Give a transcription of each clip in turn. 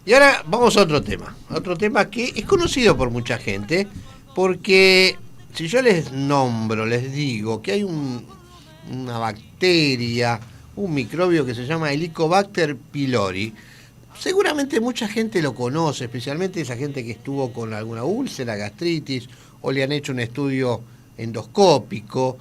Y ahora vamos a otro tema que es conocido por mucha gente, porque si yo les nombro, les digo que hay una bacteria, un microbio que se llama Helicobacter pylori, seguramente mucha gente lo conoce, especialmente esa gente que estuvo con alguna úlcera, gastritis, o le han hecho un estudio endoscópico.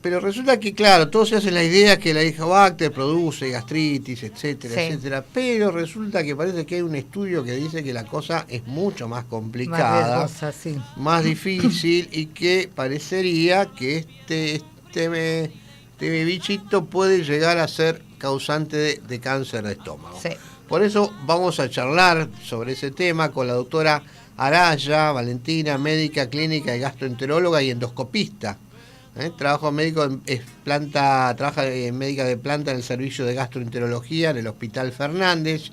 Pero resulta que, claro, todos se hacen la idea que la Helicobacter produce gastritis, etcétera, Sí, etcétera. Pero resulta que parece que hay un estudio que dice que la cosa es mucho más más complicada, riesgosa, sí. más difícil y que parecería que este bichito puede llegar a ser causante de cáncer de estómago. Sí. Por eso vamos a charlar sobre ese tema con la doctora Araya Valentina, médica clínica y gastroenteróloga y endoscopista. Trabajo médico trabaja médica de planta en el servicio de gastroenterología en el Hospital Fernández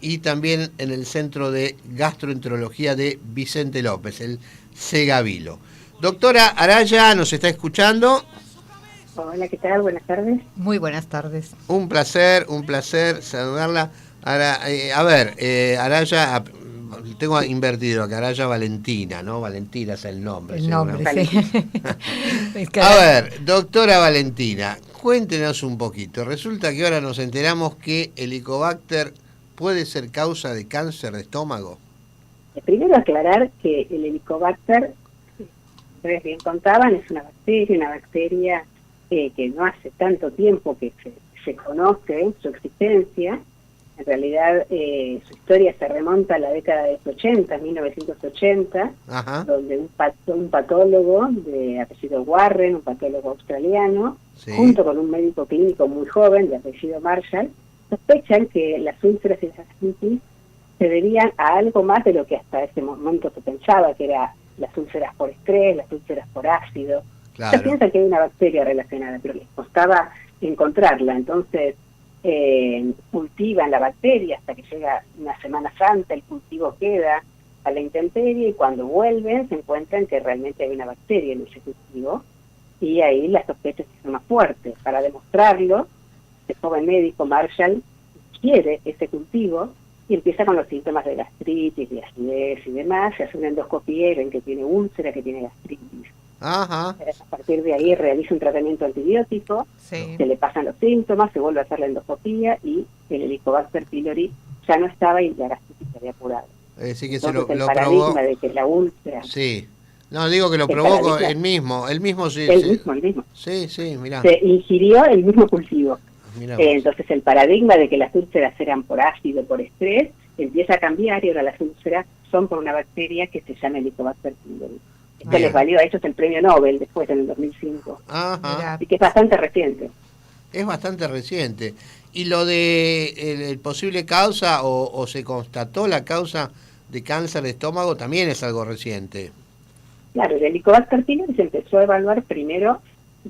y también en el Centro de Gastroenterología de Vicente López, el Segavilo. Doctora Araya, ¿nos está escuchando? Hola, ¿qué tal? Buenas tardes. Muy buenas tardes. Un placer saludarla. Ahora, Araya, tengo invertido acá, Araya Valentina, ¿no? Valentina es el nombre. El nombre, sí. A ver, doctora Valentina, cuéntenos un poquito. Resulta que ahora nos enteramos que el Helicobacter puede ser causa de cáncer de estómago. Primero aclarar que el Helicobacter, ustedes bien contaban, es una bacteria que no hace tanto tiempo que se conoce su existencia. En realidad su historia se remonta a la década de los 80, 1980, Ajá. donde un patólogo de apellido Warren, un patólogo australiano, Sí. junto con un médico clínico muy joven de apellido Marshall, sospechan que las úlceras y las gastritis se debían a algo más de lo que hasta ese momento se pensaba, que era las úlceras por estrés, las úlceras por ácido. Claro. Se piensa que hay una bacteria relacionada, pero les costaba encontrarla. Entonces cultivan la bacteria hasta que llega una Semana Santa, el cultivo queda a la intemperie y cuando vuelven se encuentran que realmente hay una bacteria en ese cultivo y ahí las sospechas son más fuertes. Para demostrarlo, el joven médico Marshall quiere ese cultivo y empieza con los síntomas de gastritis, de acidez y demás, se hace una endoscopía y ven que tiene úlcera, que tiene gastritis. Ajá. A partir de ahí realiza un tratamiento antibiótico, Sí. se le pasan los síntomas, se vuelve a hacer la endoscopía y el Helicobacter pylori ya no estaba y la gastritis se había curado. Es decir, que Entonces se el lo paradigma probó. de que la úlcera... Sí. No, digo que lo El probó paradigma. el mismo, sí. El mismo. Sí, mirá. Se ingirió el mismo cultivo. Mirá vos. Entonces el paradigma de que las úlceras eran por ácido, por estrés, empieza a cambiar y ahora las úlceras son por una bacteria que se llama Helicobacter pylori. Esto Bien. les valió a ellos el premio Nobel después en el 2005. Ajá. Mirá. Así que es bastante reciente. Es bastante reciente. ¿Y lo de el posible causa o se constató la causa de cáncer de estómago también es algo reciente? Claro, el Helicobacter pylori se empezó a evaluar primero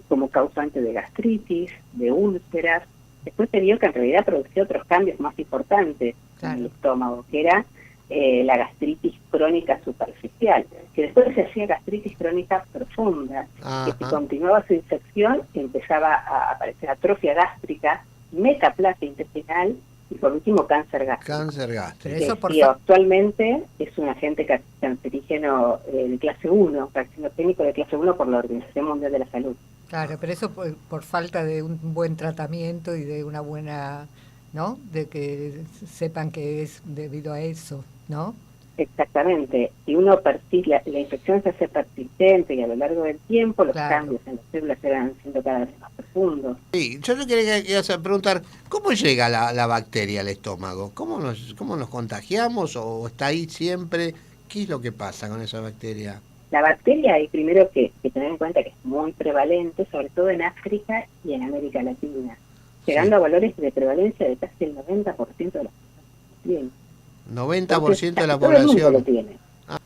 como causante de gastritis, de úlceras. Después se vio que en realidad producía otros cambios más importantes Claro. en el estómago, que era la gastritis crónica superficial, que después se hacía gastritis crónica profunda, que si Ajá. continuaba su infección empezaba a aparecer atrofia gástrica, metaplasia intestinal y por último cáncer gástrico. Cáncer gástrico. Pero eso por Sí, actualmente es un agente cancerígeno de clase 1, carcinogénico de clase 1 por la Organización Mundial de la Salud. Claro, pero eso por falta de un buen tratamiento y de una buena, ¿no? De que sepan que es debido a eso, ¿no? Exactamente. Si uno la infección se hace persistente y a lo largo del tiempo los Claro. cambios en las células se van siendo cada vez más profundos. Sí, yo le quería preguntar, ¿cómo llega la bacteria al estómago? ¿Cómo nos contagiamos o está ahí siempre? ¿Qué es lo que pasa con esa bacteria? La bacteria hay primero que tener en cuenta que es muy prevalente, sobre todo en África y en América Latina, llegando a valores de prevalencia de casi el 90% de las personas que tienen. 90% de la Entonces, todo el mundo lo población. tiene. Ah.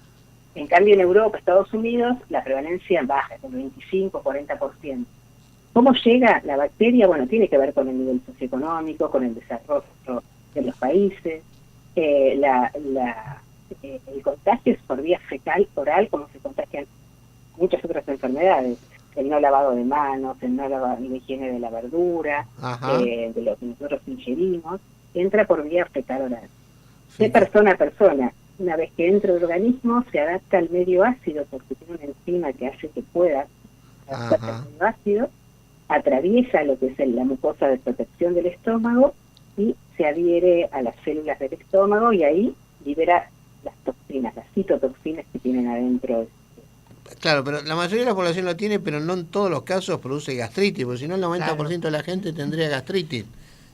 En cambio, en Europa, Estados Unidos, la prevalencia baja, del 25-40%. ¿Cómo llega la bacteria? Bueno, tiene que ver con el nivel socioeconómico, con el desarrollo de los países. El contagio es por vía fecal, oral, como se contagian muchas otras enfermedades. El no lavado de manos, el no lavado, la higiene de la verdura, Ajá. de lo que nosotros ingerimos, entra por vía fecal oral. de persona a persona. Una vez que entra el organismo, se adapta al medio ácido, porque tiene una enzima que hace que pueda adaptarse al medio ácido, atraviesa lo que es la mucosa de protección del estómago y se adhiere a las células del estómago y ahí libera las toxinas, las citotoxinas que tienen adentro. Claro, pero la mayoría de la población lo tiene, pero no en todos los casos produce gastritis, porque si no el 90% de la gente tendría gastritis.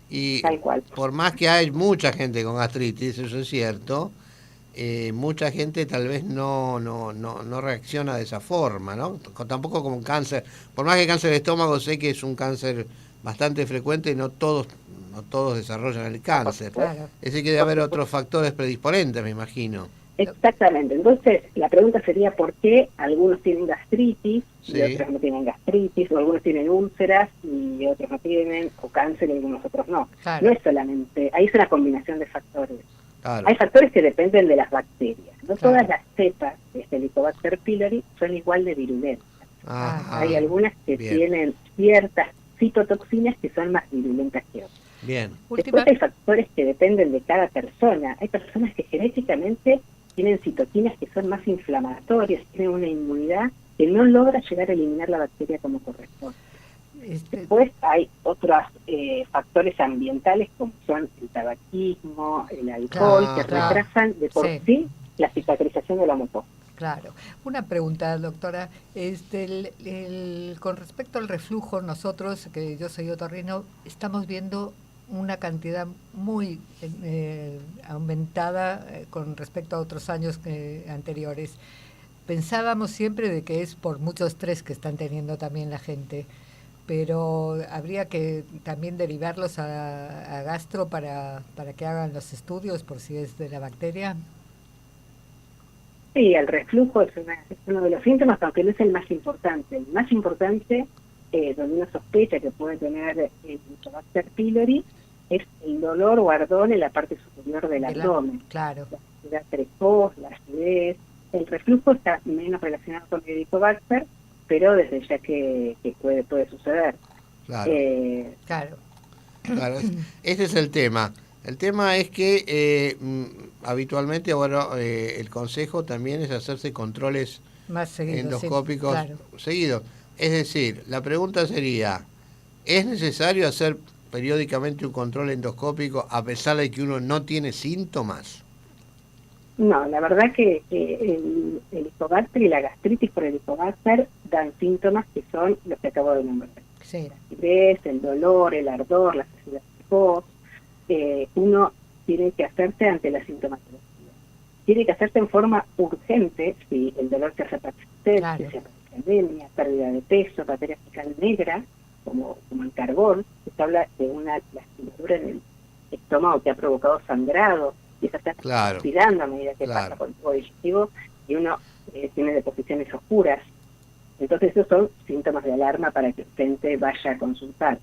Y tal cual. Por más que hay mucha gente con gastritis, eso es cierto, mucha gente tal vez no reacciona de esa forma, ¿no? Tampoco como un cáncer. Por más que el cáncer de estómago sé que es un cáncer bastante frecuente, no todos desarrollan el cáncer. Claro. Es decir, que debe haber otros factores predisponentes, me imagino. Exactamente. Entonces, la pregunta sería por qué algunos tienen gastritis Sí. y otros no tienen gastritis, o algunos tienen úlceras y otros no tienen, o cáncer y algunos otros no. Claro. No es solamente, ahí es una combinación de factores. Claro. Hay factores que dependen de las bacterias. No Claro. todas las cepas de este Helicobacter pylori son igual de virulentas. Hay algunas que bien. tienen ciertas citotoxinas que son más virulentas que otras. Bien. Después hay factores que dependen de cada persona. Hay personas que genéticamente tienen citoquinas que son más inflamatorias, tienen una inmunidad que no logra llegar a eliminar la bacteria como corresponde. Después hay otros factores ambientales como son el tabaquismo, el alcohol, que retrasan de por sí la cicatrización de la mucosa. Claro. Una pregunta, doctora. Con respecto al reflujo, nosotros, que yo soy otorrino, estamos viendo una cantidad muy aumentada con respecto a otros años anteriores. Pensábamos siempre de que es por mucho estrés que están teniendo también la gente, pero habría que también derivarlos a gastro para que hagan los estudios por si es de la bacteria. Sí, el reflujo es uno de los síntomas, aunque no es el más importante. El más importante, donde uno sospecha que puede tener el Helicobacter pylori, es el dolor o ardor en la parte superior del abdomen. Claro. La acidez precoz, la acidez. El reflujo está menos relacionado con el Helicobacter, pero desde ya que puede suceder. Claro. Claro. Claro, este es el tema. El tema es que habitualmente ahora el consejo también es hacerse controles más seguidos, endoscópicos sí, seguidos. Es decir, la pregunta sería, ¿es necesario hacer periódicamente un control endoscópico a pesar de que uno no tiene síntomas? No, la verdad que el Helicobacter y la gastritis por Helicobacter dan síntomas que son los que acabo de nombrar. Sí. La acidez, el dolor, el ardor, la acidez precoz. Uno tiene que hacerse ante la sintomatología. Tiene que hacerse en forma urgente si el dolor se hace persistente, Claro. si aparece anemia, pérdida de peso, materia fecal negra, como el carbón. Se habla de una lastimadura en el estómago que ha provocado sangrado, y eso está respirando a medida que pasa por el tubo digestivo, y uno tiene deposiciones oscuras. Entonces esos son síntomas de alarma para que el paciente vaya a consultar.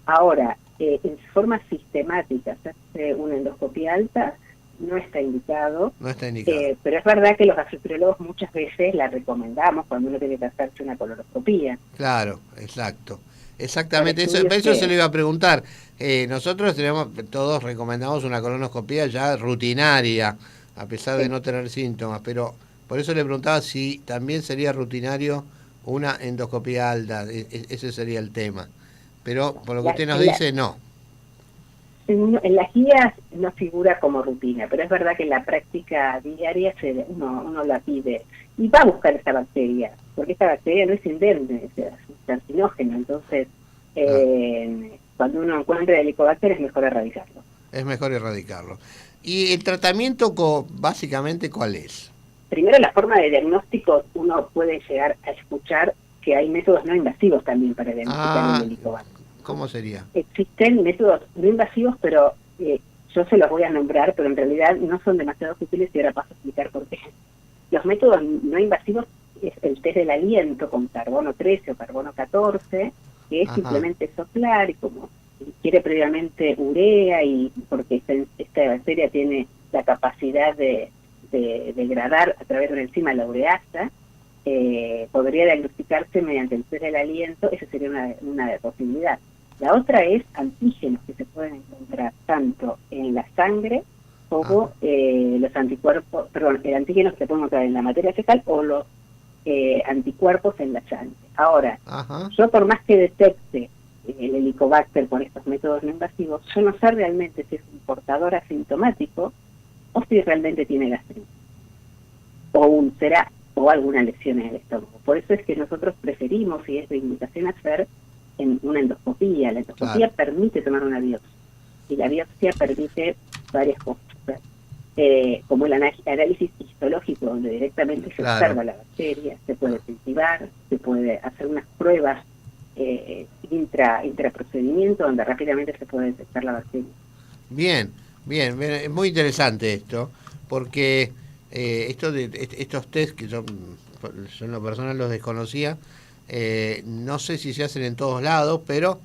Ahora, en forma sistemática, hacerse una endoscopia alta no está indicado. No está indicado. Pero es verdad que los gastroenterólogos muchas veces la recomendamos cuando uno tiene que hacerse una coloroscopia. Claro, exacto. Exactamente, eso se lo iba a preguntar. Nosotros todos recomendamos una colonoscopia ya rutinaria, a pesar de no tener síntomas, pero por eso le preguntaba si también sería rutinario una endoscopia alta, ese sería el tema. Pero por lo que usted nos dice, no. En las guías no figura como rutina, pero es verdad que en la práctica diaria uno la pide y va a buscar esta bacteria, porque esta bacteria no es indemne, es carcinógena, entonces cuando uno encuentra el Helicobacter es mejor erradicarlo. Es mejor erradicarlo. ¿Y el tratamiento básicamente cuál es? Primero, la forma de diagnóstico, uno puede llegar a escuchar que hay métodos no invasivos también para diagnosticar el Helicobacter. ¿Cómo sería? Existen métodos no invasivos, pero yo se los voy a nombrar, pero en realidad no son demasiado útiles y ahora paso a explicar por qué. Los métodos no invasivos es el test del aliento con carbono 13 o carbono 14, que es simplemente soplar y como quiere previamente urea y porque esta bacteria tiene la capacidad de degradar a través de una enzima la ureasa, podría diagnosticarse mediante el test del aliento. Esa sería una posibilidad. La otra es antígenos que se pueden encontrar tanto en la sangre como los anticuerpos, perdón, el antígeno que se puede encontrar en la materia fecal o los anticuerpos en la sangre. Ahora, yo por más que detecte el Helicobacter por estos métodos no invasivos, yo no sé realmente si es un portador asintomático o si realmente tiene gastritis, o úlcera, o alguna lesión en el estómago. Por eso es que nosotros preferimos, y es de indicación hacer, en una endoscopía. La endoscopía permite tomar una biopsia, y la biopsia permite varias cosas, como el análisis histológico, donde directamente se observa la bacteria, se puede cultivar, se puede hacer unas pruebas intraprocedimiento, donde rápidamente se puede detectar la bacteria. Bien, es muy interesante esto, porque estos test, que yo en lo personal los desconocía, no sé si se hacen en todos lados, pero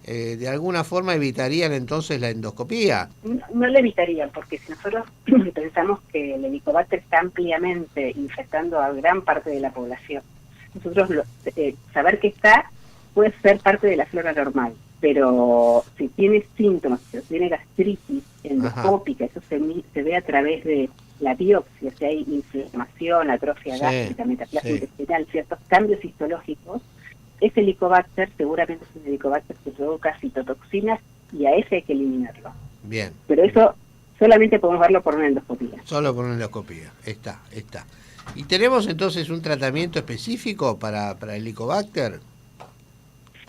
de alguna forma evitarían entonces la endoscopía. No la evitarían, porque si nosotros pensamos que el Helicobacter está ampliamente infectando a gran parte de la población, nosotros saber que está puede ser parte de la flora normal, pero si tiene síntomas, si tiene gastritis endoscópica, eso se ve a través de la biopsia, si hay inflamación, atrofia gástrica, metaplasia intestinal, ciertos cambios histológicos, ese Helicobacter seguramente es un Helicobacter que provoca citotoxinas y a ese hay que eliminarlo. Bien. Pero eso solamente podemos verlo por una endoscopía. Solo por una endoscopía, está. ¿Y tenemos entonces un tratamiento específico para el Helicobacter?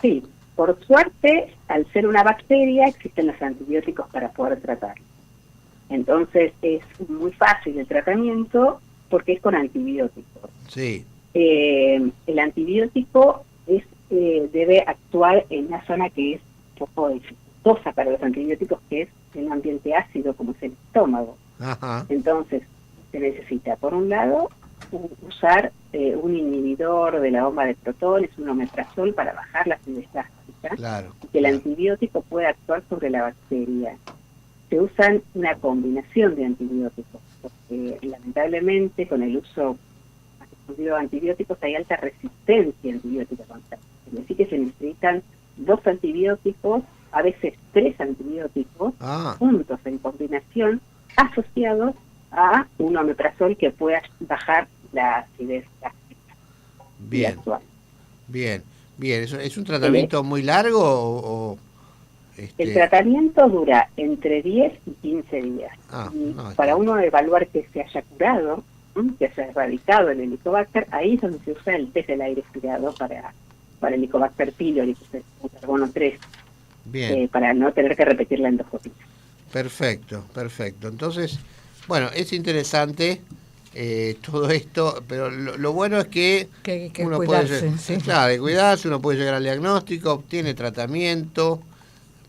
Sí, por suerte, al ser una bacteria, existen los antibióticos para poder tratarlo. Entonces es muy fácil el tratamiento porque es con antibióticos. Sí. El antibiótico debe actuar en una zona que es un poco dificultosa para los antibióticos, que es en un ambiente ácido como es el estómago. Entonces se necesita, por un lado, usar un inhibidor de la bomba de protones, un omeprazol, para bajar la acidez gástrica, y que el antibiótico pueda actuar sobre la bacteria. Se usan una combinación de antibióticos, porque lamentablemente con el uso de antibióticos hay alta resistencia antibiótica constante. Es decir, que se necesitan 2 antibióticos, a veces 3 antibióticos, juntos en combinación, asociados a un omeprazol que pueda bajar la acidez gástrica. Bien. ¿Es un tratamiento muy largo o El tratamiento dura entre 10 y 15 días. Para uno evaluar que se haya curado, que se ha erradicado el Helicobacter, ahí es donde se usa el test del aire expirado para el Helicobacter pylori, que es el carbono 3, para no tener que repetir la endoscopia. Perfecto. Entonces, bueno, es interesante todo esto, pero lo bueno es que uno puede cuidarse, uno puede llegar al diagnóstico, tiene tratamiento,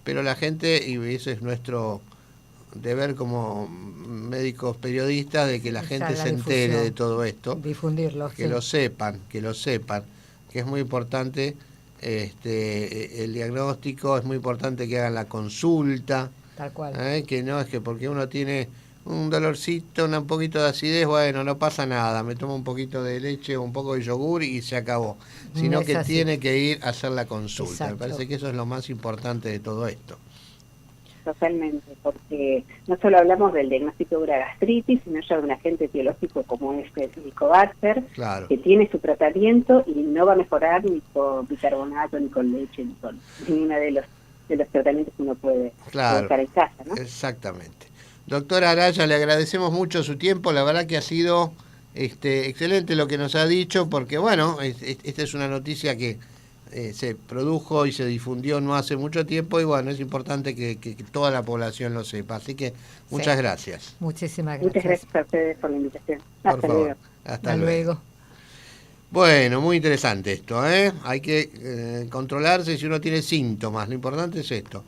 pero la gente, y ese es nuestro deber como médicos periodistas, de que la gente se entere de todo esto, difundirlo, que lo sepan, que es muy importante el diagnóstico, es muy importante que hagan la consulta, tal cual, que no es que porque uno tiene un dolorcito, un poquito de acidez, bueno, no pasa nada, me tomo un poquito de leche o un poco de yogur y se acabó, sino que tiene que ir a hacer la consulta. Exacto. Me parece que eso es lo más importante de todo esto. Totalmente, porque no solo hablamos del diagnóstico de una gastritis, sino ya de un agente etiológico como es el Helicobacter, que tiene su tratamiento y no va a mejorar ni con bicarbonato, ni con leche, ni con ninguna de los tratamientos que uno puede buscar en casa, ¿no? Exactamente. Doctora Araya, le agradecemos mucho su tiempo, la verdad que ha sido excelente lo que nos ha dicho, porque bueno, esta es una noticia que se produjo y se difundió no hace mucho tiempo, y bueno, es importante que toda la población lo sepa, así que muchas gracias. Muchísimas gracias. Muchas gracias a ustedes por la invitación. Por favor. Hasta luego. Bueno, muy interesante esto, Hay que controlarse si uno tiene síntomas, lo importante es esto.